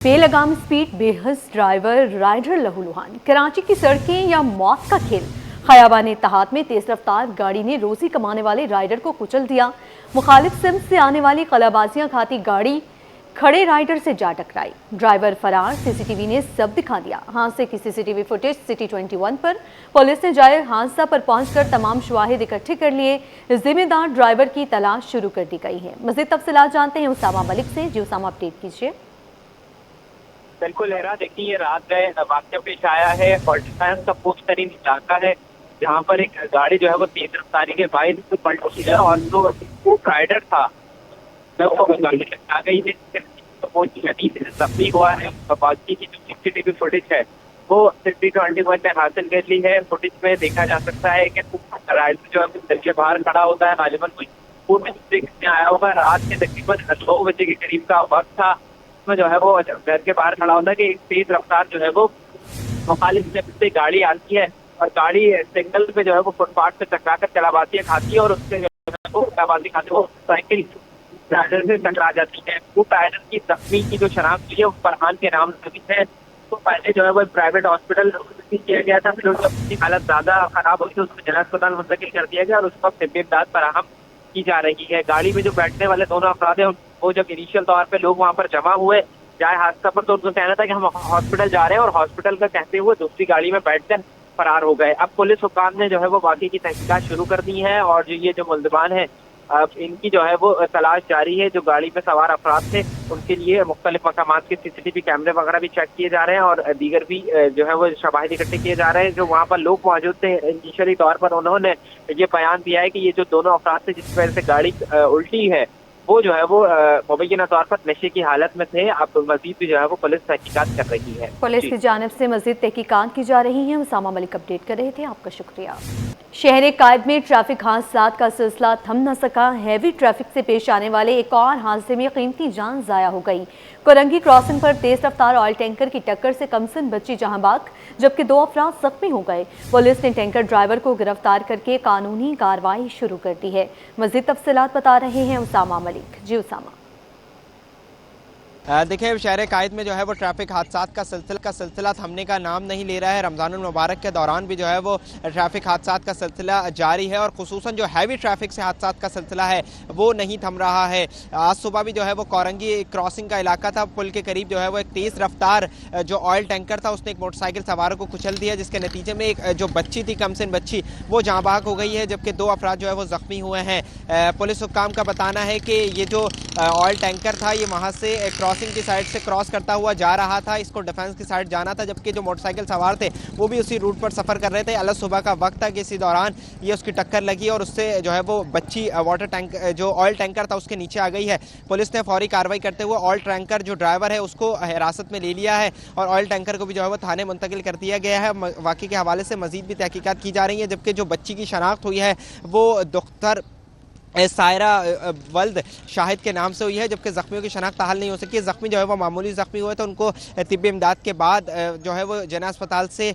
बेलगाम speed, बेहस driver, rider लहूलुहान। कराची की सड़कें या मौत का खेल। खयाबान इत्तेहाद में तेज रफ्तार गाड़ी ने रोजी कमाने वाले राइडर को कुचल दिया। मुखालिफ सिम्त से आने वाली कलाबाजियां खाती गाड़ी खड़े राइडर से जा टकराई। ड्राइवर फरार। सीसीटीवी ने सब दिखा दिया। हादसे की सीसीटीवी फुटेज सिटी 21 पर। पुलिस ने जाए हादसा पर पहुंचकर तमाम शवाहिद इकट्ठे कर लिए। जिम्मेदार ड्राइवर की तलाश शुरू कर दी गई है। मज़ीद तफसीलात जानते हैं उसामा मलिक से। जी उसामा, अपडेट कीजिए। बिल्कुल हेरा, देखिए ये रात गए वाक़या पेश आया है पाकिस्तान का पुख्तरीन इलाका है, जहाँ पर एक गाड़ी जो है वो तेज रफ्तारी के बाइक पलटी है और जो राइडर था वो गाड़ी आ गई है, वो शदीद जख्मी हुआ है। बाकी की जो सीसीटीवी फुटेज है वो सिटी 21 में हासिल कर ली है। फुटेज में देखा जा सकता है कि राइडर जो है घर के बाहर खड़ा होता है, गालिबन कोई आया होगा। रात के तकरीबन 2 बजे के करीब का वक्त था, में जो है वो घर के बाहर खड़ा होता है कि एक तेज रफ्तार जो है वो मुखालिफ से गाड़ी आती है और गाड़ी सिग्नल पे जो है वो फुटपाथ पे टकराकर चलाबाजियां खाती है और उससे जो है वो चलाबाजी खाते वो साइकिल राइडर से टकरा जाती है। वो राइडर की जख्मी की जो शनाख्त हुई है वो फरहान के नाम से है। तो पहले जो है वो प्राइवेट हॉस्पिटल किया गया था, फिर उसकी हालत ज्यादा खराब हुई तो उसको जिला अस्पताल मुंतकिल कर दिया गया और उस वक्त तिब्बी इमदाद फराहम की जा रही है। गाड़ी में जो बैठने वाले दोनों अफराद हैं वो जब इनिशियल तौर पे लोग वहां पर जमा हुए जाए हादसा पर, तो उनको कहना था कि हम हॉस्पिटल जा रहे हैं और हॉस्पिटल का कहते हुए दूसरी गाड़ी में बैठकर फरार हो गए। अब पुलिस हुकाम ने जो है वो वाकई की तहकीकात शुरू कर दी है और जो ये जो मुल्ज़िमान है इनकी जो है वो तलाश जारी है। जो गाड़ी में सवार अफराद थे उनके लिए मुख्तलिफ मकामात के सीसीटीवी कैमरे वगैरह भी चेक किए जा रहे हैं और दीगर भी जो है वो शवाहिद इकट्ठे किए जा रहे हैं। जो वहाँ पर लोग मौजूद थे इनिशियली तौर पर उन्होंने ये बयान दिया है कि ये जो दोनों अफराद थे जिस वजह से गाड़ी उल्टी है वो जो है वो मुबैना तौर पर नशे की हालत में थे। अब मजीद भी जो है वो पुलिस तहकीकात कर रही है। पुलिस की जानिब से मजीद तहकीकात की जा रही है। उसामा मलिक अपडेट कर रहे थे, आपका शुक्रिया। शहर कायद में ट्रैफिक हादसात का सिलसिला थम न सका। हैवी ट्रैफिक से पेश आने वाले एक और हादसे में कीमती जान जाया हो गई। कोरंगी क्रॉसिंग पर तेज रफ्तार ऑयल टैंकर की टक्कर से कमसन बची जहां बाग, जबकि 2 अफराद जख्मी हो गए। पुलिस ने टैंकर ड्राइवर को गिरफ्तार करके कानूनी कार्रवाई शुरू कर दी है। मजीद तफसीलात बता रहे हैं उसामा मलिक। जी उसामा। देखिए शहर कायद में जो है वो ट्रैफिक हादसात का सिलसिला थमने का नाम नहीं ले रहा है। रमज़ानुल मुबारक के दौरान भी जो है वो ट्रैफिक हादसात का सिलसिला जारी है और खुसूसन जो हैवी ट्रैफिक से हादसात का सिलसिला है वो नहीं थम रहा है। आज सुबह भी जो है वो कोरंगी क्रॉसिंग का इलाका था, पुल के करीब जो है वो एक तेज़ रफ्तार जो ऑयल टैंकर था उसने एक मोटरसाइकिल सवारों को कुचल दिया, जिसके नतीजे में एक जो बच्ची थी कमसिन बच्ची वो जहाँ बाग हो गई है, जबकि 2 अफराद जो है वो जख्मी हुए हैं। पुलिस हुक्काम का बताना है कि ये जो ऑयल टैंकर था ये वहाँ से क्रॉसिंग की साइड से क्रॉस करता हुआ जा रहा था, इसको डिफेंस की साइड जाना था, जबकि जो मोटरसाइकिल सवार थे वो भी उसी रूट पर सफर कर रहे थे। अलग सुबह का वक्त था कि इसी दौरान ये उसकी टक्कर लगी और उससे जो है वो बच्ची वाटर टैंक जो ऑयल टैंकर था उसके नीचे आ गई है। पुलिस ने फौरी कार्रवाई करते हुए ऑयल टैंकर जो ड्राइवर है उसको हिरासत में ले लिया है और ऑयल टैंकर को भी जो है वो थाने मुंतकिल कर दिया गया है। वाकई के हवाले से मजीद भी तहकीकात की जा रही है, जबकि जो बच्ची की शनाख्त हुई है वो दुख्तर सायरा वल्द शाहिद के नाम से हुई है, जबकि जख्मियों की शनाख्त हाल नहीं हो सकी। जख्मी जो है वो मामूली जख्मी हुए तो उनको तिब्बी इमदाद के बाद जो है वो जना अस्पताल से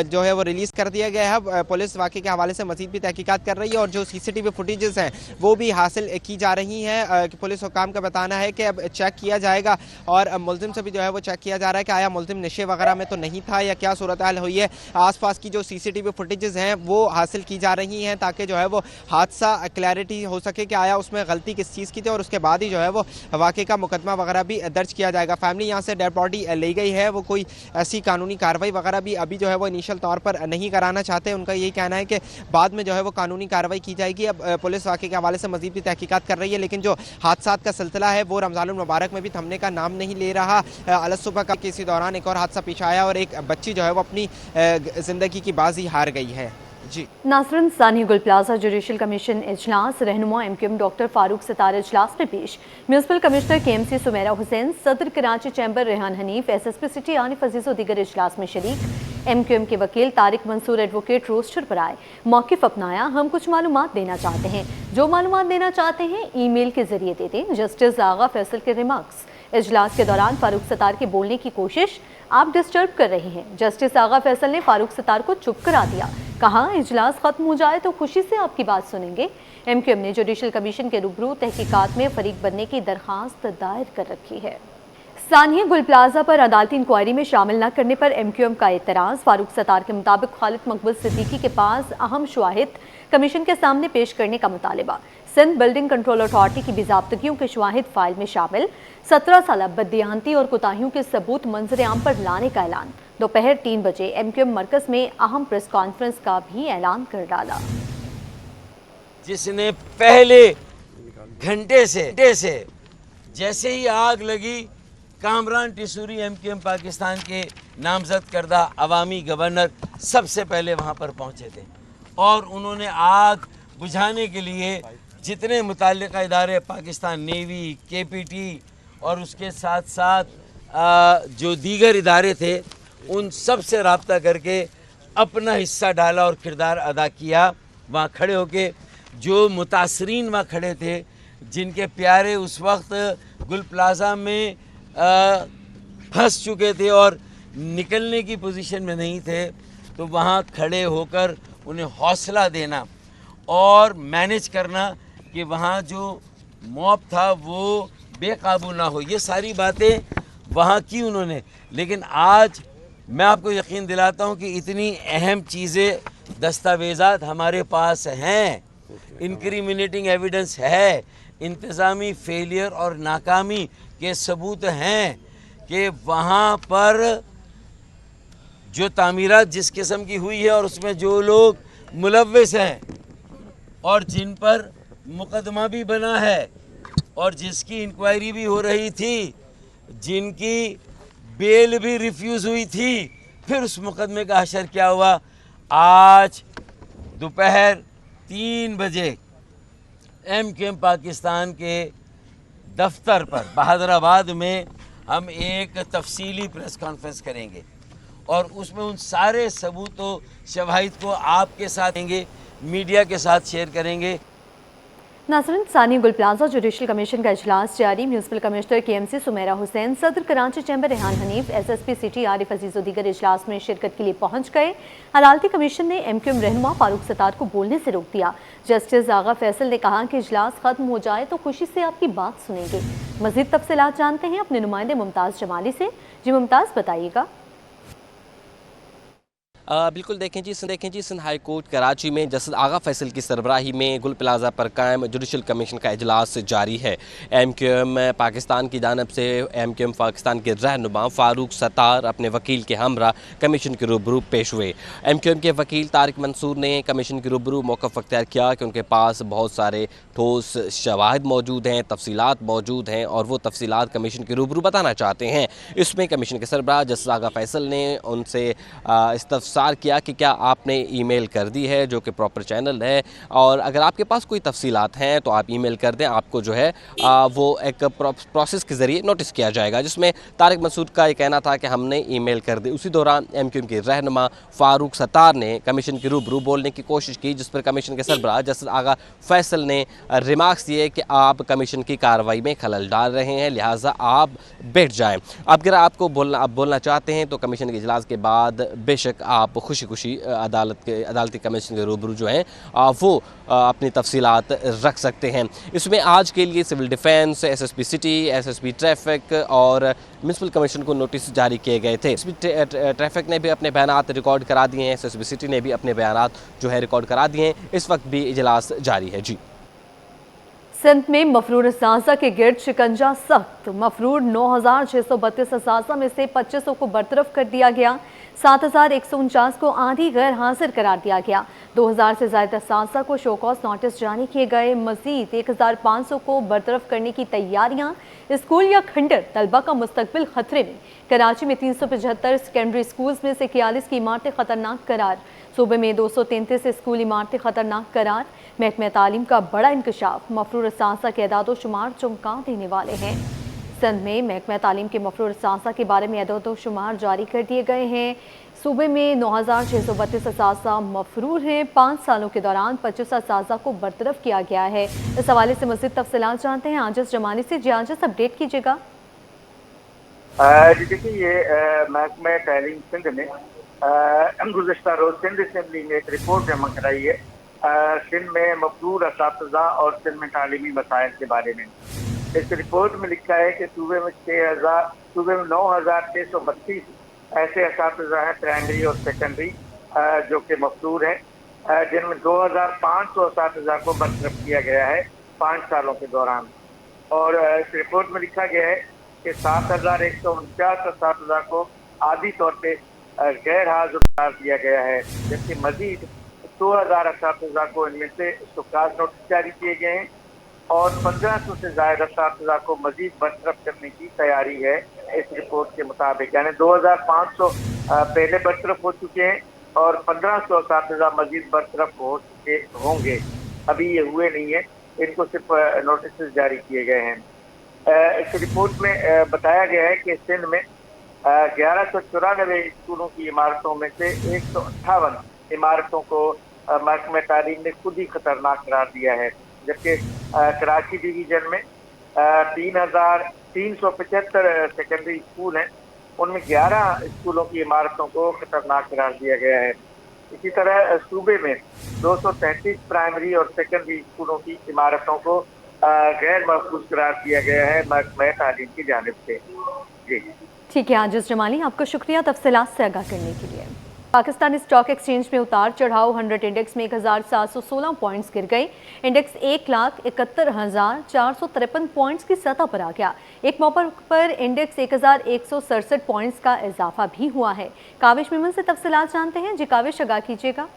जो है वो रिलीज़ कर दिया गया है। पुलिस वाकई के हवाले से मजीद भी तहकीकात कर रही है और जो सीसीटीवी फुटेजेस हैं वो भी हासिल की जा रही हैं। पुलिस हुकाम का बताना है कि अब चेक किया जाएगा और मुलजिम से भी जो है वो चेक किया जा रहा है कि आया मुलजिम नशे वगैरह में तो नहीं था या क्या सूरत हाल हुई है। आसपास की जो सीसीटीवी फुटेजेस हैं वो हासिल की जा रही हैं ताकि जो है वो हादसा क्लैरिटी हो सके कि आया उसमें गलती किस चीज़ की थी और उसके बाद ही जो है वो वाकई का मुकदमा वगैरह भी दर्ज किया जाएगा। फैमिली यहाँ से डेड बॉडी ले गई है, वो कोई ऐसी कानूनी कार्रवाई वगैरह भी अभी जो है वो इनिशियल तौर पर नहीं कराना चाहते। उनका यही कहना है कि बाद में जो है वो कानूनी कार्रवाई की जाएगी। अब पुलिस वाकई के हवाले से मजीद भी तहकीकात कर रही है, लेकिन जो हादसात का सिलसिला है वो रमज़ानुल मुबारक में भी थमने का नाम नहीं ले रहा। अलग सुबह का इसी दौरान एक और हादसा पेश आया और एक बच्ची जो है वो अपनी ज़िंदगी की बाजी हार गई है। जी नासरन सानी गुल प्लाजा जुडिशल कमीशन इजलास, रहनुमा MQM डॉक्टर फारूक सतार इजलास में पेश। Municipal commissioner KMC Sumera Hussain, सदर Karachi chamber Rehan Hanif, SSP city Anif Aziz और दीगर इजलास में शरीक। MQM के वकील तारिक मंसूर एडवोकेट रोस्टर पर आए, मौक़िफ़ अपनाया। हम कुछ मालूमात देना चाहते हैं, जो मालूमात देना चाहते हैं ईमेल के जरिए दे दें। जस्टिस आगा फैसल के रिमार्क्स। इजलास के दौरान फारूक सतार के बोलने की कोशिश आप डिस्टर्ब कर रहे हैं। जस्टिस आगा फैसल ने फारूक सतार को चुप करा दिया, कहा इजलास खत्म हो जाए तो खुशी से आपकी बात सुनेंगे। MQM ने जुडिशल कमीशन के रूबरू तहकीकात में फरीक बनने की दरखास्त दायर कर रखी है। सानिया गुल प्लाजा पर अदालती इंक्वायरी में शामिल न करने पर एमक्यूएम का एतराज। फारूक सत्तार के मुताबिक खालिद मकबूल सिद्दीकी के पास अहम शवाहिद कमीशन के सामने पेश करने का मुतालिबा। सिंध बिल्डिंग कंट्रोल अथॉरिटी की बेज़ाब्तगियों के शवाहिद फाइल में शामिल। 17 साल बददियानती और कोताहियों के सबूत मंजर आम पर लाने का ऐलान। दोपहर 3 बजे एमक्यूएम मरकज में अहम प्रेस कॉन्फ्रेंस का भी ऐलान कर डाला। जिसने पहले घंटे से जैसे ही आग लगी, कामरान टिसूरी एमक्यूएम पाकिस्तान के नामजद करदा अवामी गवर्नर सबसे पहले वहां पर पहुंचे थे और उन्होंने आग बुझाने के लिए जितने मुतल्लिका इदारे, पाकिस्तान नेवी, केपीटी और उसके साथ साथ जो दीगर इदारे थे, उन सब से रब्ता करके अपना हिस्सा डाला और किरदार अदा किया। वहाँ खड़े होके जो मुतासरीन वहाँ खड़े थे, जिनके प्यारे उस वक्त गुल प्लाजा में फंस चुके थे और निकलने की पोजीशन में नहीं थे, तो वहाँ खड़े होकर उन्हें हौसला देना और मैनेज करना कि वहाँ जो मॉब था वो बेकाबू ना हो, ये सारी बातें वहाँ की उन्होंने। लेकिन आज मैं आपको यकीन दिलाता हूँ कि इतनी अहम चीज़ें, दस्तावेज़ात हमारे पास हैं, इनक्रिमिनेटिंग एविडेंस है, इंतज़ामी फेलियर और नाकामी के सबूत हैं कि वहाँ पर जो तामीरात जिस किस्म की हुई है और उसमें जो लोग मुलव्विस हैं और जिन पर मुकदमा भी बना है और जिसकी इंक्वायरी भी हो रही थी, जिनकी बेल भी रिफ्यूज़ हुई थी, फिर उस मुकदमे का हशर क्या हुआ। आज दोपहर 3 बजे एमक्यूएम पाकिस्तान के दफ्तर पर बहादुराबाद में हम एक तफसीली प्रेस कॉन्फ्रेंस करेंगे और उसमें उन सारे सबूतों शवाहिद को आपके साथ देंगे, मीडिया के साथ शेयर करेंगे। नाज़रीन, सानिया गुल प्लाजा जुडिशल कमीशन का इजलास जारी। Municipal commissioner KMC Sumera Hussain, सदर Karachi chamber Rehan Hanif, SSP city Arif Aziz और दीगर इजलास में शिरकत के लिए पहुंच गए। अदालती कमीशन ने एमक्यूएम रहनुमा फारूक सत्तार को बोलने से रोक दिया। जस्टिस आगा फैसल ने कहा कि इजलास खत्म हो जाए तो खुशी से आपकी बात सुनेंगे। मजीद तफसीलात जानते हैं अपने नुमाइंदे मुमताज़ जमाली से। जी मुमताज़, बताइएगा। बिल्कुल देखें जी सिंध हाई कोर्ट कराची में जस्टिस आगा फैसल की सरबराही में गुल प्लाजा पर कायम जुडिशल कमीशन का इजलास जारी है। एमक्यूएम पाकिस्तान की जानब से एमक्यूएम पाकिस्तान के रहनुमा फारूक सत्तार अपने वकील के हमरा कमीशन के रूबरू पेश हुए। एमक्यूएम के वकील तारिक मंसूर ने कमीशन के रूबरू मौक़िफ़ अख्तियार किया कि उनके पास बहुत सारे ठोस शवाहिद मौजूद हैं, तफसीलात मौजूद हैं और वो तफसीलात कमीशन के रूबरू बताना चाहते हैं। इसमें कमीशन के सरबराह जस्टिस आगा फैसल ने उनसे इस्तफसार किया कि क्या आपने ईमेल कर दी है, जो कि प्रॉपर चैनल है, और अगर आपके पास कोई तफसीलात हैं तो आप ईमेल कर दें, आपको जो है वो एक प्रोसेस के ज़रिए नोटिस किया जाएगा। जिसमें तारिक मंसूर का ये कहना था कि हमने ईमेल कर दी। उसी दौरान एमक्यूएम के रहनुमा फारूक सत्तार ने कमीशन के रूबरू बोलने की कोशिश की, जिस पर कमीशन के सरबराह जस्टिस आगा फैसल ने रिमार्क्स दिए कि आप कमीशन की कार्रवाई में खलल डाल रहे हैं, लिहाजा आप बैठ जाएँ। अगर आपको बोलना चाहते हैं तो कमीशन के इजलास के बाद बेशक आप खुशी खुशी अदालती कमीशन के रूबरू जो हैं वो अपनी तफसीलात रख सकते हैं। इसमें आज के लिए civil defence, SSP city, SSP traffic और म्यूनसिपल कमीशन को नोटिस जारी किए गए थे। ट्रैफिक ने भी अपने बयानात रिकॉर्ड करा दिए हैं, एसएसपी सिटी ने भी अपने बयानात जो है रिकॉर्ड करा दिए हैं। इस वक्त भी इजलास जारी है। जी, सिंध में मफरूर असासा के गिर्द शिकंजा सख्त। मफरूर 9,632 असासा में से 2500 को बरतरफ कर दिया गया। 7,149 को आधी गैर हाजिर करार दिया गया। 2,000 से ज़्यादा असासा को शोकॉज नोटिस जारी किए गए। मजीद 1,500 को बरतरफ करने की तैयारियां। स्कूल या खंडर तलबा का मुस्तकबिल खतरे में। कराची में 375 सेकेंडरी स्कूल्स में से 41 की इमारतें खतरनाक करार। सूबे में 233 स्कूल इमारतें खतरनाक करार। महकमा तालीम का बड़ा इंकशाफ। मफरूर असासा के अदाद शुमार चौंका देने वाले हैं। सिंध में महकमा तालीम के मफरूर असासा के बारे में अदाद शुमार जारी कर दिए गए हैं। सूबे में 9,632 असासा मफरूर हैं। 5 सालों के दौरान 25 असासा को बरतरफ किया गया है। इस हवाले से मज़ीद तफसीलात जानते हैं आजिज़ जमानी से। जी आजिज़, अपडेट कीजिएगा। देखिए, ये महकमा तालीम सिंध ने गुज़श्ता रोज़ सिंध असम्बली में एक रिपोर्ट जमा कराई है सिंध में मफरूर असातिज़ा और सिंध में तालीमी मसाइल के बारे में। इस रिपोर्ट में लिखा है कि सूबे में सूबे में 9,632 ऐसे असातिज़ा हैं प्राइमरी और सेकेंडरी जो कि मफलूर हैं, जिनमें 2,500 असातिज़ा को बरतरफ किया गया है 5 सालों के दौरान। और इस रिपोर्ट में लिखा गया है कि 7,149 असातिज़ा को आदी तौर पे गैर हाजिर करार दिया गया है, जबकि मजीद 2,000 असातिज़ा को इनमें से सुकाज नोटिस जारी किए गए हैं और 1,500 से ज़्यादा असातिज़ा को मजीद बरतरफ करने की तैयारी है इस रिपोर्ट के मुताबिक। यानी 2,500 पहले बरतरफ हो चुके हैं और 1,500 असातिज़ा मजीद बरतरफ हो चुके होंगे, अभी ये हुए नहीं है, इनको सिर्फ नोटिस जारी किए गए हैं। इस रिपोर्ट में बताया गया है कि सिंध में 1194 स्कूलों की इमारतों में से 158 इमारतों को महकमा तालीम ने खुद ही खतरनाक करार दिया है, जबकि कराची डिवीजन में 3,375 सेकेंडरी स्कूल हैं, उनमें 11 स्कूलों की इमारतों को खतरनाक करार दिया गया है। इसी तरह सूबे में 233 प्राइमरी और सेकेंडरी स्कूलों की इमारतों को गैर महफूज करार दिया गया है महकमा तालीम की जानिब से। जी ठीक है आजिज जमाली, आपका शुक्रिया तफसीलात से आगाह करने के लिए। पाकिस्तान स्टॉक एक्सचेंज में उतार चढ़ाव, 100 इंडेक्स में 1,716 पॉइंट्स गिर गए। इंडेक्स 1,71,453 पॉइंट्स की सतह पर आ गया। एक मौके पर इंडेक्स 1,167 पॉइंट्स का इजाफा भी हुआ है। काविश मेमन से तफसीलात जानते हैं। जी काविश, आगाह कीजिएगा।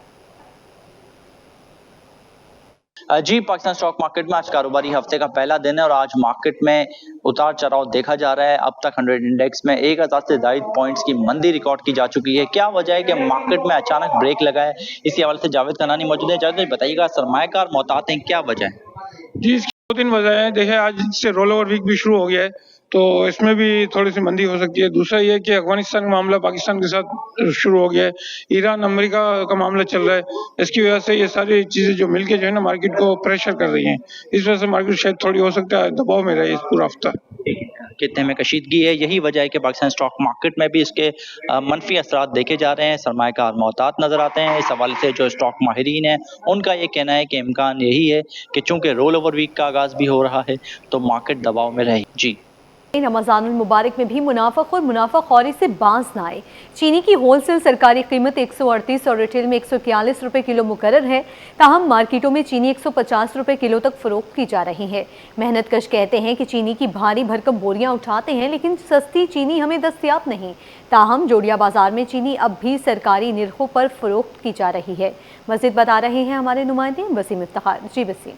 जी, पाकिस्तान स्टॉक मार्केट में आज कारोबारी हफ्ते का पहला दिन है और आज मार्केट में उतार चढ़ाव देखा जा रहा है। अब तक 100 इंडेक्स में 1,000 से ज्यादा पॉइंट्स की मंदी रिकॉर्ड की जा चुकी है। क्या वजह है कि मार्केट में अचानक ब्रेक लगा है? इसी हवाले से जावेद कनानी मौजूद है। जावेद बताइएगा, सरमायाकार मोहतात हैं, क्या वजह है? जी, इसकी 2-3 वजह है। देखिए, आज से रोल ओवर वीक भी शुरू हो गया है, तो इसमें भी थोड़ी सी मंदी हो सकती है। दूसरा ये कि अफगानिस्तान का मामला पाकिस्तान के साथ शुरू हो गया है, ईरान अमेरिका का मामला चल रहा है, इसकी वजह से ये सारी चीजें जो मिलके जो है ना मार्केट को प्रेशर कर रही हैं। इस वजह से मार्केट शायद थोड़ी हो सकता है दबाव में रहे इस पूरा हफ्ता। कितने में कशीदगी है, यही वजह है कि पाकिस्तान स्टॉक मार्केट में भी इसके मनफी असरात देखे जा रहे हैं। सरमायाकार मोहतात नजर आते हैं। इस हवाले से जो स्टॉक माहिरीन है उनका ये कहना है कि इम्कान यही है कि चूंकि रोल ओवर वीक का आगाज भी हो रहा है तो मार्केट दबाव में रहे। जी, रमज़ानुल मुबारक में भी मुनाफा और मुनाफाखोरी से बाज न आए। चीनी की होलसेल सरकारी कीमत 138 और रिटेल में 141 रुपये किलो मुकर्रर है। ताहम मार्केटों में चीनी 150 रुपये किलो तक फरोख्त की जा रही है। मेहनत कश कहते हैं कि चीनी की भारी भरकम बोरियां उठाते हैं, लेकिन सस्ती चीनी हमें दस्तयाब नहीं। ताहम जोड़िया बाजार में चीनी अब भी सरकारी निरखों पर फरोख्त की जा रही है। मज़ीद बता रहे हैं हमारे नुमाइंदे वसीम इफ्तिखार। जी वसीम।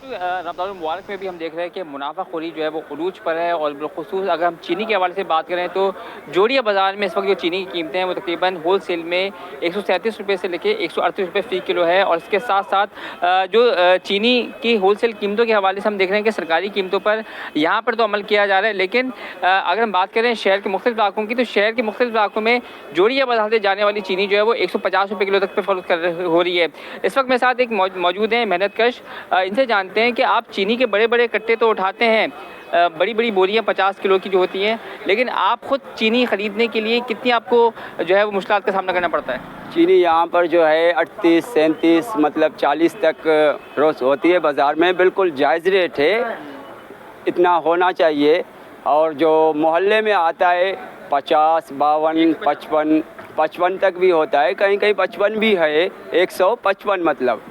रमज़ान मुबारक में भी हम देख रहे हैं कि मुनाफाखोरी जो है वो उरूज पर है और बिलखुसूस अगर हम चीनी के हवाले से बात करें तो जोड़िया बाज़ार में इस वक्त जो चीनी की कीमतें हैं वो तकरीबन होल सेल में 137 रुपये से लेकर 138 रुपये फ़ी किलो है। और इसके साथ साथ जो चीनी की होल सेल कीमतों के हवाले से हम देख रहे हैं कि सरकारी कीमतों पर यहाँ पर तो अमल किया जा रहा है, लेकिन अगर हम बात करें शहर के मुख्तलिफ इलाकों की तो शहर के मुख्तलिफ इलाकों में जोड़िया बाज़ार से जाने वाली चीनी जो है वो 150 रुपये किलो तक पे फरोख्त हो रही है। इस वक्त मेरे साथ एक मौजूद हैं मेहनत कश, इनसे जानते हैं कि आप चीनी के बड़े बड़े कट्टे तो उठाते हैं, बड़ी बड़ी बोरियां 50 किलो की जो होती हैं, लेकिन आप खुद चीनी ख़रीदने के लिए कितनी आपको जो है वो मुश्किलात का सामना करना पड़ता है? चीनी यहाँ पर जो है 38, 37 मतलब 40 तक रोज़ होती है बाज़ार में। बिल्कुल जायज़ रेट है, इतना होना चाहिए। और जो मोहल्ले में आता है 50, 52, 55 तक भी होता है, कहीं कहीं 55 भी है, 155 मतलब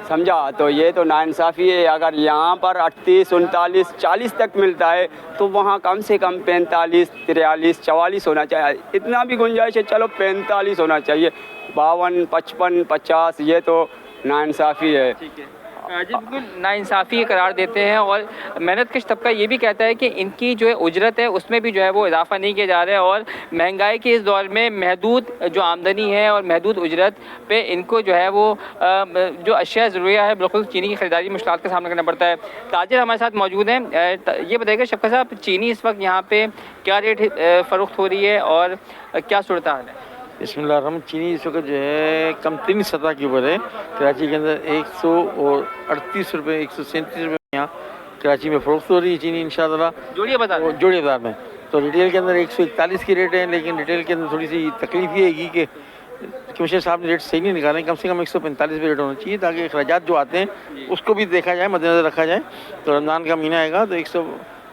समझा। तो ये तो नाइंसाफ़ी है। अगर यहाँ पर 38, 39, 40 तक मिलता है तो वहाँ कम से कम 45, 43, 44 होना चाहिए। इतना भी गुंजाइश है, चलो 45 होना चाहिए। 52, 55, 50 ये तो नाइंसाफ़ी है। ठीक है जी, बिल्कुल नाइंसाफ़ी करार देते हैं। और मेहनत कश तबका ये भी कहता है कि इनकी जो है उजरत है उसमें भी जो है वो इजाफा नहीं किया जा रहा है और महंगाई के इस दौर में महदूद जो आमदनी है और महदूद उजरत पे इनको जो है वो जो अशिया ज़रूरिया है बिल्कुल चीनी की ख़रीदारी मुश्किलात का सामना करना पड़ता है। ताजिर हमारे साथ मौजूद हैं, ये बताइएगा शफ़क़त साहब, चीनी इस वक्त यहाँ पर क्या रेट फ़रोख्त हो रही है और क्या सूरत हाल है? बिस्मिल्लाह, चीनी इस वक्त जो है कम तरीन सतह के ऊपर है। कराची के अंदर 138 रुपये, 137 रुपये यहाँ कराची में फ़रोख्त हो रही है चीनी इंशाअल्लाह जोड़िया बाज़ार जोड़िया बाज़ार में। तो रिटेल के अंदर 141 की रेट है, लेकिन रिटेल के अंदर थोड़ी सी तकलीफ ये है कि कमिश्नर साहब ने रेट सही नहीं निकाले। कम से कम 145 पे रेट होना चाहिए ताकि अखराजात जो आते हैं उसको भी देखा जाए, मद्देनजर रखा जाए। तो रमज़ान का महीना आएगा तो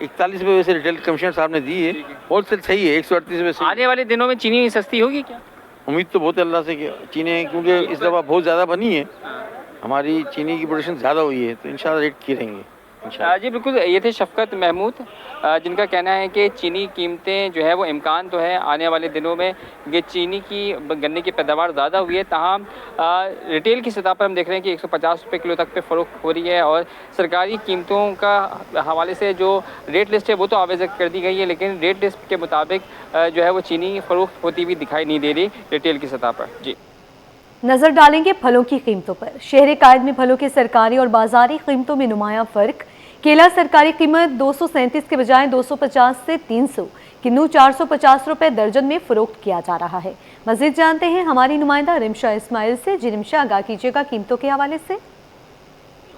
41 रुपये वैसे रिटेल कमिश्नर साहब ने दी है, होलसेल सही है 138 रुपये सही। आने वाले दिनों में चीनी सस्ती होगी क्या? उम्मीद तो बहुत है अल्लाह से कि चीनी, क्योंकि इस दफ़ा बहुत ज़्यादा बनी है, हमारी चीनी की प्रोडक्शन ज़्यादा हुई है, तो इंशाल्लाह रेट की रहेंगे। जी बिल्कुल, ये थे शफकत महमूद, जिनका कहना है कि चीनी कीमतें जो है वो इम्कान तो है आने वाले दिनों में ये चीनी की गन्ने की पैदावार ज़्यादा हुई है, ताहम रिटेल की सतह पर हम देख रहे हैं कि 150 रुपये किलो तक पे फ़रोख्त हो रही है और सरकारी कीमतों का हवाले से जो रेट लिस्ट है वो तो आवेज़ कर दी गई है, लेकिन रेट लिस्ट के मुताबिक जो है वो चीनी फ़रोख्त होती हुई दिखाई नहीं दे रही रिटेल की सतह पर। जी नजर डालेंगे फलों की कीमतों पर। शहर कायद में फलों की सरकारी और बाजारी कीमतों में नुमाया फर्क। केला सरकारी कीमत 237 के बजाय 250 से 300, किन्नू 450 रुपए दर्जन में फरोख्त किया जा रहा है। मजीद जानते हैं हमारी नुमाइंदा रिमशा इस्माइल से। जी रिमशा, आगाह कीजिएगा कीमतों के हवाले से।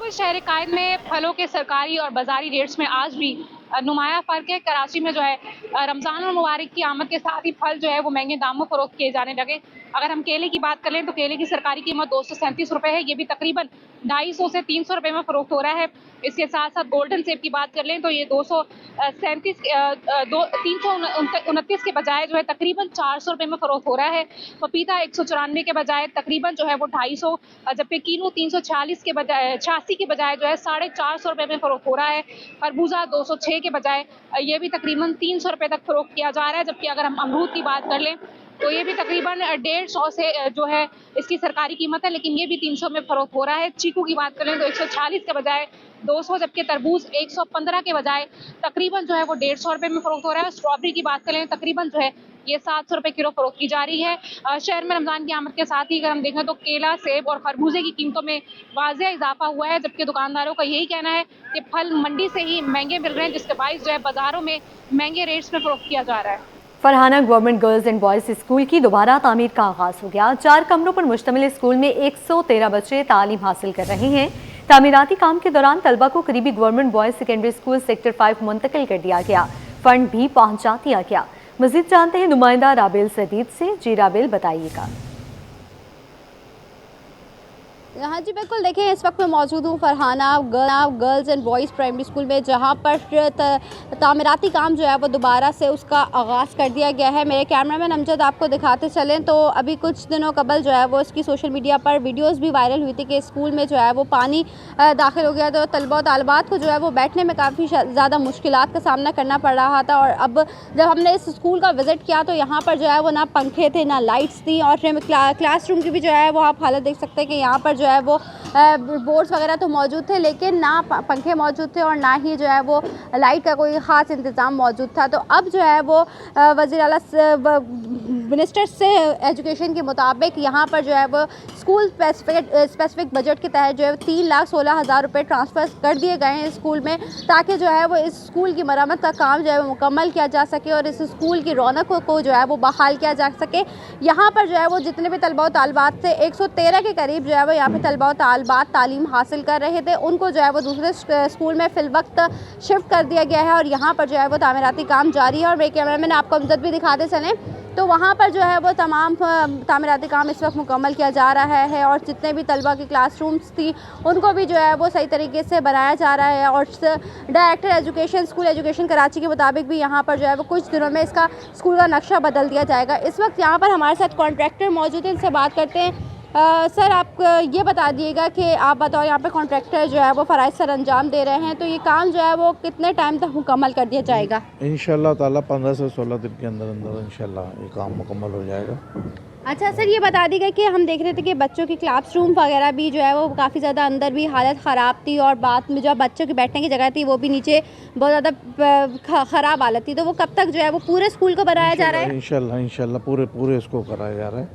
शहर कायद में फलों के सरकारी और बाजारी रेट्स में आज भी नुमाया फ़र्क है। कराची में जो है रमज़ान और मुबारक की आमद के साथ ही फल जो है वो महंगे दामों में फ़रोख्त किए जाने लगे। अगर हम केले की बात कर लें तो केले की सरकारी कीमत 237 रुपये है, ये भी तकरीबन 250 से 300 रुपये में फ़रोख्त हो रहा है। इसके साथ साथ गोल्डन सेब की बात कर लें तो ये 329 के बजाय जो है तकरीबन 400 रुपये में फ़रोख्त हो रहा है। पपीता 194 के बजाय तकरीबन जो है वो 250, जबकि किन्नू 340 के बजाय 86 के बजाय जो है 450 रुपये में फ़रोख्त हो रहा है। खरबूजा 206 के बजाय ये भी तकरीबन 300 रुपये तक फ़रोख्त किया जा रहा है। जबकि अगर हम अमरूद की बात कर लें तो ये भी तकरीबन 150 से जो है इसकी सरकारी कीमत है, लेकिन ये भी 300 में फ़रोख्त हो रहा है। चीकू की बात करें तो 140 के बजाय 200, जबकि तरबूज 115 के बजाय तकरीबन जो है वो 150 रुपये में फ़रोख्त हो रहा है। स्ट्रॉबेरी की बात करें तकरीबन जो है ये 700 रुपये किलो फ़रोख्त की जा रही है। शहर में रमज़ान की आमद के साथ ही अगर हम देखें तो केला, सेब और खरबूजे की कीमतों में वाज़ेह इजाफा हुआ है, जबकि दुकानदारों का यही कहना है कि फल मंडी से ही महंगे मिल रहे हैं, जिसके बाइस जो है बाज़ारों में महंगे रेट्स में फ़रोख्त किया जा रहा है। Farhana government girls and boys school की दोबारा तामीर का आगाज़ हो गया। 4 कमरों पर मुश्तमिल स्कूल में 113 बच्चे तालीम हासिल कर रहे हैं। तामीराती काम के दौरान तलबा को करीबी government boys secondary school sector 5 मुंतकिल कर दिया गया। फंड भी पहुंचा दिया गया। मजीद जानते हैं नुमाइंदा राबेल सदीद से। जी राबेल, बताइएगा। हाँ जी बिल्कुल, देखिए इस वक्त मैं मौजूद हूँ Farhana girls and boys primary school में, जहाँ पर तामीराती काम जो है वो दोबारा से उसका आगाज़ कर दिया गया है। मेरे कैमरामैन अमजद आपको दिखाते चलें तो अभी कुछ दिनों कबल जो है वो इसकी सोशल मीडिया पर वीडियोस भी वायरल हुई थी कि स्कूल में जो है वो पानी दाखिल हो गया, तो तलबा तालिबात को जो है वो बैठने में काफ़ी ज़्यादा मुश्किलात का सामना करना पड़ रहा था। और अब जब हमने इस स्कूल का विज़िट किया तो यहाँ पर जो है वो ना पंखे थे ना लाइट्स थी, और क्लासरूम की भी जो है वो आप हालत देख सकते हैं कि यहाँ पर जो है वो बोर्ड्स वगैरह तो मौजूद थे, लेकिन ना पंखे मौजूद थे और ना ही जो है वो लाइट का कोई ख़ास इंतज़ाम मौजूद था। तो अब जो है वो वज़ीर आला मिनिस्टर से एजुकेशन के मुताबिक यहाँ पर जो है वो स्कूल स्पेसिफिक बजट के तहत जो है 3,16,000 रुपये ट्रांसफ़र कर दिए गए हैं स्कूल में, ताकि जो है वो इस स्कूल की मरम्मत का काम जो है वो मुकम्मल किया जा सके और इस स्कूल की रौनक को जो है वो बहाल किया जा सके। यहाँ पर जो है वो जितने भी तलबा तालिबात थे 113 के करीब जो है वो यहाँ पर तलबा तालिबात तालीम हासिल कर रहे थे, उनको जो है वो दूसरे स्कूल में फ़िल वक्त शिफ्ट कर दिया गया है और यहाँ पर जो है वो तामीराती काम जारी है। और मेरे कैमरामैन आपको अमजद भी दिखाते चलें तो वहाँ पर जो है वो तमाम तामीराती काम इस वक्त मुकम्मल किया जा रहा है और जितने भी तलबा की क्लासरूम्स थी उनको भी जो है वो सही तरीके से बनाया जा रहा है। और director education school education Karachi के मुताबिक भी यहाँ पर जो है वो कुछ दिनों में इसका स्कूल का नक्शा बदल दिया जाएगा। इस वक्त यहाँ पर हमारे साथ कॉन्ट्रैक्टर मौजूद हैं, इनसे बात करते हैं। सर, आप ये बता दिएगा कि आप बताओ यहाँ पे कॉन्ट्रैक्टर जो है वो फ़राइज़ सर अंजाम दे रहे हैं, तो ये काम जो है वो कितने टाइम तक मुकम्मल कर दिया जाएगा? इंशाल्लाह ताला 15 से 16 दिन के अंदर अंदर इंशाल्लाह ये काम मुकम्मल हो जाएगा। अच्छा सर, ये बता दीजिए कि हम देख रहे थे कि बच्चों की क्लासरूम वगैरह भी जो है वो काफ़ी ज़्यादा अंदर भी हालत ख़राब थी और बाद में जो बच्चों की बैठने की जगह थी वो भी नीचे बहुत ज़्यादा ख़राब हालत थी, तो वो कब तक जो है वो पूरे स्कूल को बनाया जा रहा है? इंशाल्लाह पूरे इसको कराया जा रहा है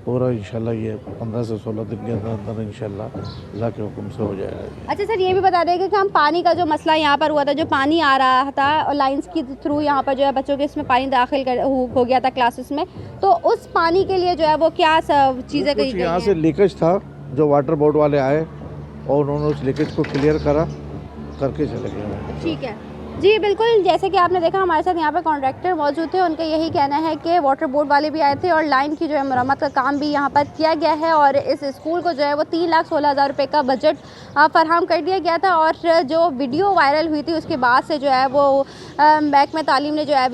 पूरा, इंशाल्लाह ये 15 से 16 दिन के अंदर अंदर इंशाल्लाह अल्लाह के हुक्म से हो जाएगा। अच्छा सर, ये भी बता देंगे कि हम पानी का जो मसला यहाँ पर हुआ था, जो पानी आ रहा था और लाइंस के थ्रू यहाँ पर जो है बच्चों के इसमें पानी दाखिल हो गया था क्लासेस में, तो उस पानी के लिए जो है वो क्या चीज़ें कही गई? यहाँ से लीकेज था, जो वाटर बोर्ड वाले आए और उन्होंने उस लीकेज को क्लियर करके चले गए। ठीक है, जी बिल्कुल, जैसे कि आपने देखा हमारे साथ यहाँ पे कॉन्ट्रैक्टर मौजूद थे, उनका यही कहना है कि वाटर बोर्ड वाले भी आए थे और लाइन की जो है मरम्मत का काम भी यहाँ पर किया गया है और इस स्कूल को जो है वो 3,16,000 रुपये का बजट फराहम कर दिया गया था। और जो वीडियो वायरल हुई थी उसके बाद से जो है वो महकमा तालीम ने जो है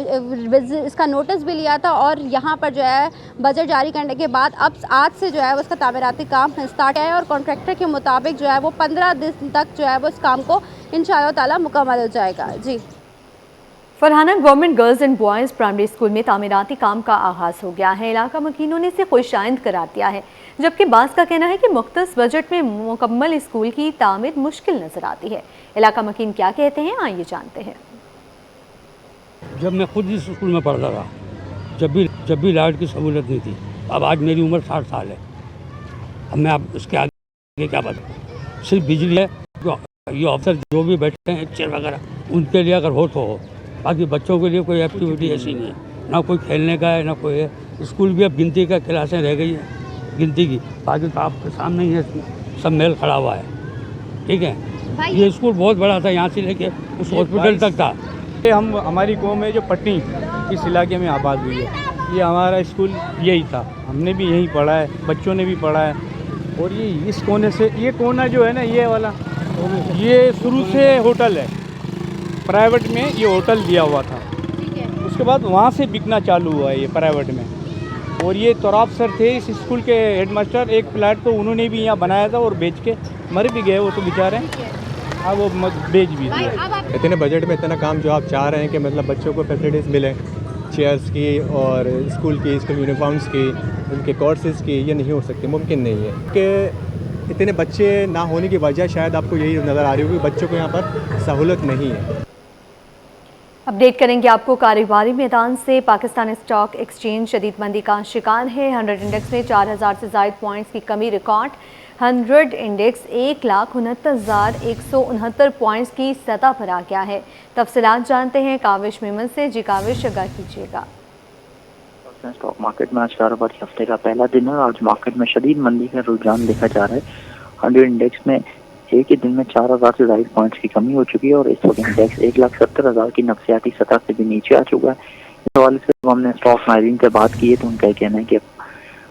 इसका नोटिस भी लिया था और यहाँ पर जो है बजट जारी करने के बाद अब आज से जो है वो उसका तामीराती काम स्टार्ट है और कॉन्ट्रैक्टर के मुताबिक जो है वो 15 दिन तक जो है वो इस काम को इंशाअल्लाह ताला मुकम्मल हो जाएगा। जी, Farhana government girls and boys primary school में तामीराती काम का आगाज़ हो गया है। इलाका मकीनों ने इसे खुशाइंद करार दिया है, जबकि बास का कहना है कि मुख्तस बजट में मुकम्मल स्कूल की तामीर मुश्किल नजर आती है। इलाका मकीन क्या कहते हैं, आइए जानते हैं। जब मैं खुद इस स्कूल में पढ़ता था, जब भी लाइट की सहूलत नहीं थी। अब आज मेरी उम्र 60 साल है, अब मैं अब इसके आगे क्या बताऊँ। सिर्फ बिजली है, ये अफसर जो भी बैठे हैं चेयर वगैरह उनके लिए अगर हो तो हो, बाकी बच्चों के लिए कोई एक्टिविटी ऐसी नहीं है, ना कोई खेलने का है ना कोई है। स्कूल भी अब गिनती का क्लासें रह गई हैं गिनती की, बाकी तो आपके सामने ही है, सब मेल खड़ा हुआ है। ठीक है, ये स्कूल बहुत बड़ा था, यहाँ से लेके उस हॉस्पिटल तक था। हमारी कौम है जो पटनी इस इलाके में आबाद हुई है, ये हमारा स्कूल यही था, हमने भी यहीं पढ़ा है, बच्चों ने भी पढ़ा है। और ये इस कोने से, ये कोना जो है ना, ये वाला, ये शुरू से होटल है, प्राइवेट में ये होटल दिया हुआ था, उसके बाद वहाँ से बिकना चालू हुआ है ये प्राइवेट में। और ये तोराब सर थे इस स्कूल के हेडमास्टर, एक फ्लैट तो उन्होंने भी यहाँ बनाया था और बेच के मर भी गए वो तो बेचारे, अब वो बेच भी दिया। इतने बजट में इतना काम जो आप चाह रहे हैं कि मतलब बच्चों को फैसिलिटीज़ मिले, चेयर्स की और स्कूल यूनिफॉर्म्स की, उनके कोर्सेज़ की, ये नहीं हो सकती, मुमकिन नहीं है कि इतने बच्चे ना होने की वजह शायद आपको यही नज़र आ रही होगी, बच्चों को यहाँ पर सहूलत नहीं है। अपडेट करेंगे आपको कारोबारी मैदान से। पाकिस्तान स्टॉक एक्सचेंज शदीद मंदी का शिकार है। 100 इंडेक्स में 4,000 से ज़ायद पॉइंट्स की कमी रिकॉर्ड। 100 इंडेक्स 1,69,169 पॉइंट्स की सतह पर आ गया है। तफसीलात जानते हैं काविश मेमन से। जी काविश, आगाह कीजिएगा। स्टॉक मार्केट में आज कारोबारी हफ्ते का पहला दिन है और आज मार्केट में शदीद मंदी का रुझान देखा जा रहा है। 100 इंडेक्स में एक ही दिन में 4,000 से ज़ायद पॉइंट्स की कमी हो चुकी है और इस वक्त इंडेक्स 1,70,000 की नफसियाती सतह से भी नीचे आ चुका है। इस हवाले से जब हमने स्टॉक माहिरीन से बात की है तो उनका कहना है कि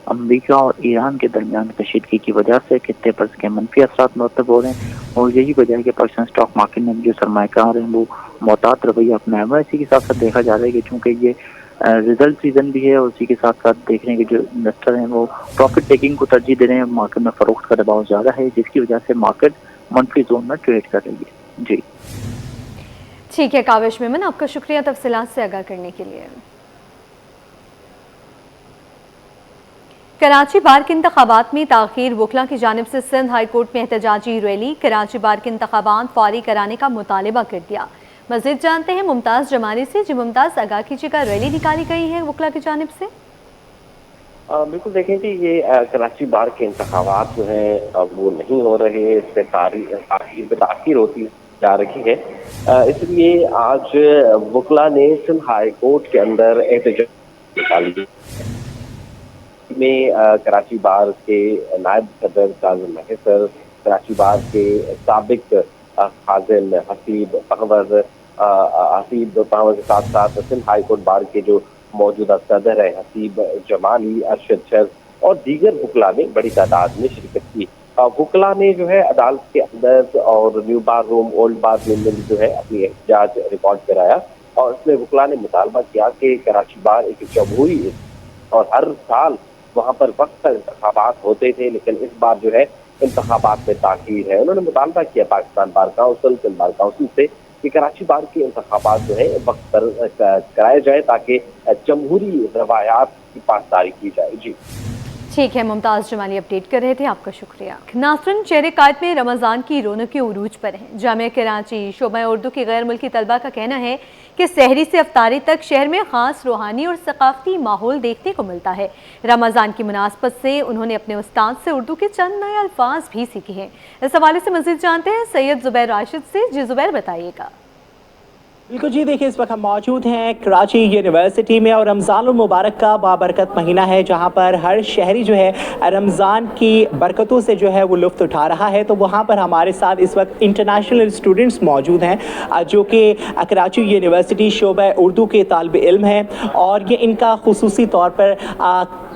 अमेरिका और ईरान के दरमियान कशीदगी की वजह से खित्ते पर इसके मनफी असरात मरतब हो रहे हैं और यही वजह है कि पाकिस्तान स्टॉक मार्केट में जो सरमायाकार हैं वो मोहतात रवैया अपनाया हुआ है। इसी के साथ साथ देखा जा रहा है कि चूँकि ये रिजल्ट सीजन भी है और उसी के साथ साथ देख रहे हैं कि जो इन्वेस्टर हैं वो प्रॉफिट टेकिंग को तरजीह दे रहे हैं। मार्केट में फरोख्त का दबाव ज़्यादा है जिसकी वजह से मार्केट मनफी जोन में ट्रेड कर रही है। जी ठीक है काविश मेमन, आपका शुक्रिया तफसीलात से आगाह करने के लिए। कराची बार के इंतखाबात में ताखीर, वकला की जानिब से सिंध हाई कोर्ट में एहतजाजी रैली। कराची बार के इंतखाबात फौरी कराने का मुतालबा कर दिया। मज़ीद जानते हैं मुमताज़ जमाली से। जी मुमताज़, आगाह कीजिएगा, रैली निकाली गई है वकला की जानिब से। बिल्कुल, देखें कि ये कराची बार के इंतखाबात जो हैं अब वो नहीं हो रहे, इससे ताखीर होती जा रही है। इसलिए आज वकला ने सिंध हाई कोर्ट के अंदर एहतजाज निकाली में कराची बार के नायब सदर काज़िम महसर, कराची बार के साबिक खाजिन हसीब पहवर के साथ साथ सिंध हाई कोर्ट बार के जो मौजूदा सदर है हसीब जमाली, अरशद शर और दीगर वकला ने बड़ी तादाद में शिरकत की। वकला ने जो है अदालत के अंदर और न्यू बार रूम, ओल्ड बार रूम में जो है अपनी एहतजाज रिकॉर्ड कराया और इसमें वकला ने मुतालबा किया कि कराची बार एक जमहूरी और हर साल वहाँ पर वक्त पर इंतखाबात होते थे, लेकिन इस बार जो है इंतखाबात में ताखीर है। उन्होंने मुतालबा किया Pakistan bar council, Sindh bar council से कि कराची बार के इंतखाबात जो है वक्त पर कराए जाए ताकि जमहूरी रवायात की पासदारी की जाए। जी ठीक है, मुमताज़ जमाली अपडेट कर रहे थे, आपका शुक्रिया। नाज़रीन, शहर कायद में रमज़ान की रौनक उरूज पर है। जामिया कराची शोबा उर्दू के गैर मुल्की तलबा का कहना है कि सहरी से अफ्तारी तक शहर में ख़ास रूहानी और सकाफ़ती माहौल देखने को मिलता है। रमज़ान की मुनासबत से उन्होंने अपने उस्ताद से उर्दू के चंद नए अल्फाज भी सीखे हैं। इस हवाले से मज़ीद जानते हैं सैयद ज़ुबैर राशिद से। जी ज़ुबैर, बताइएगा। बिल्कुल जी, देखिए इस वक्त हम मौजूद हैं कराची यूनिवर्सिटी में और रमज़ान मुबारक का बाबरकत महीना है, जहां पर हर शहरी जो है रमज़ान की बरकतों से जो है वो लुत्फ़ उठा रहा है। तो वहां पर हमारे साथ इस वक्त इंटरनेशनल स्टूडेंट्स मौजूद हैं जो कि कराची यूनिवर्सिटी शोबा उर्दू के तालिब इल्म हैं और ये इनका खुसूसी तौर पर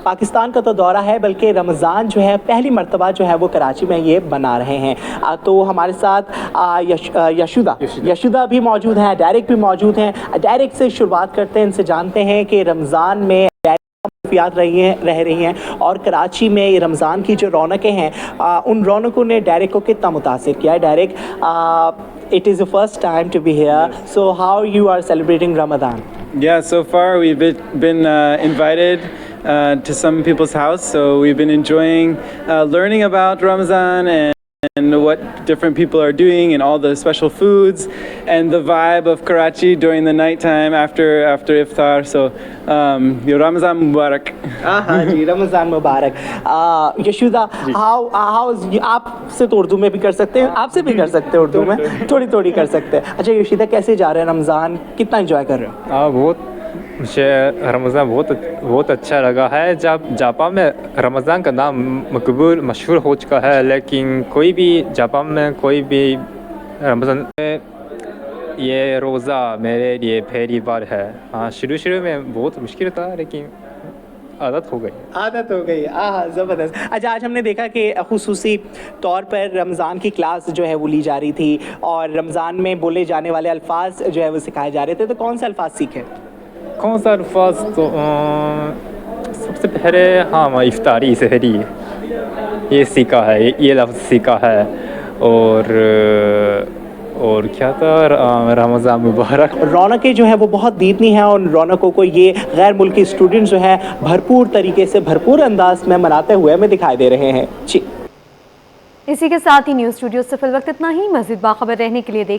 पाकिस्तान का तो दौरा है, बल्कि रमज़ान जो है पहली मर्तबा जो है वो कराची में ये बना रहे हैं। तो हमारे साथ यशुदा भी मौजूद हैं, डायरेक्ट भी मौजूद हैं। डायरेक्ट से शुरुआत करते हैं, इनसे जानते हैं कि रमज़ान में याद रह रही हैं और कराची में रमज़ान की जो रौनकें हैं उन रौनकों ने डायरेक्ट को कितना मुतासिर किया है। Direct, it is the first time to be here, so how you are celebrating Ramadan? Yeah, so far we've been invited to some people's house, so we've been enjoying learning about Ramadan and what different people are doing and all the special foods and the vibe of Karachi during the night time after iftar. So Ramadan Mubarak. हाँ जी, रमज़ान मुबारक। यशुदा, आपसे तो उर्दू में भी कर सकते हैं, आपसे भी कर सकते हैं उर्दू में, थोड़ी कर सकते हैं। अच्छा यशुदा, कैसे जा रहे हैं रमज़ान, कितना एंजॉय कर रहे हो? बहुत, मुझे रमज़ान बहुत अच्छा लगा है। जब जापान में रमज़ान का नाम मकबूल मशहूर हो चुका है, लेकिन कोई भी जापान में कोई भी रमज़ान ये रोज़ा मेरे लिए पहली बार है। हाँ, शुरू में बहुत मुश्किल था, लेकिन आदत हो गई। ज़बरदस्त। अच्छा, आज हमने देखा कि खुसूसी तौर पर रमज़ान की क्लास जो है वो ली जा रही थी और रमज़ान में बोले जाने वाले अल्फाज जो है वो सिखाए जा रहे थे, तो कौन से अल्फाज सीखे? कौन सा अल्फाज? तो सबसे पहले हाँ, इफ्तारी सहरी ये सीखा है, ये लफ्ज़ सीखा है। और क्या था, रमज़ान मुबारक। रौनकें जो है वो बहुत दीदनी हैं और रौनकों को ये गैर मुल्की स्टूडेंट्स जो है भरपूर तरीके से, भरपूर अंदाज में मनाते हुए हमें दिखाई दे रहे हैं जी। इसी के साथ ही न्यूज़ स्टूडियो से फिल वक्त इतना ही। मज़ीद बाखबर रहने के लिए देख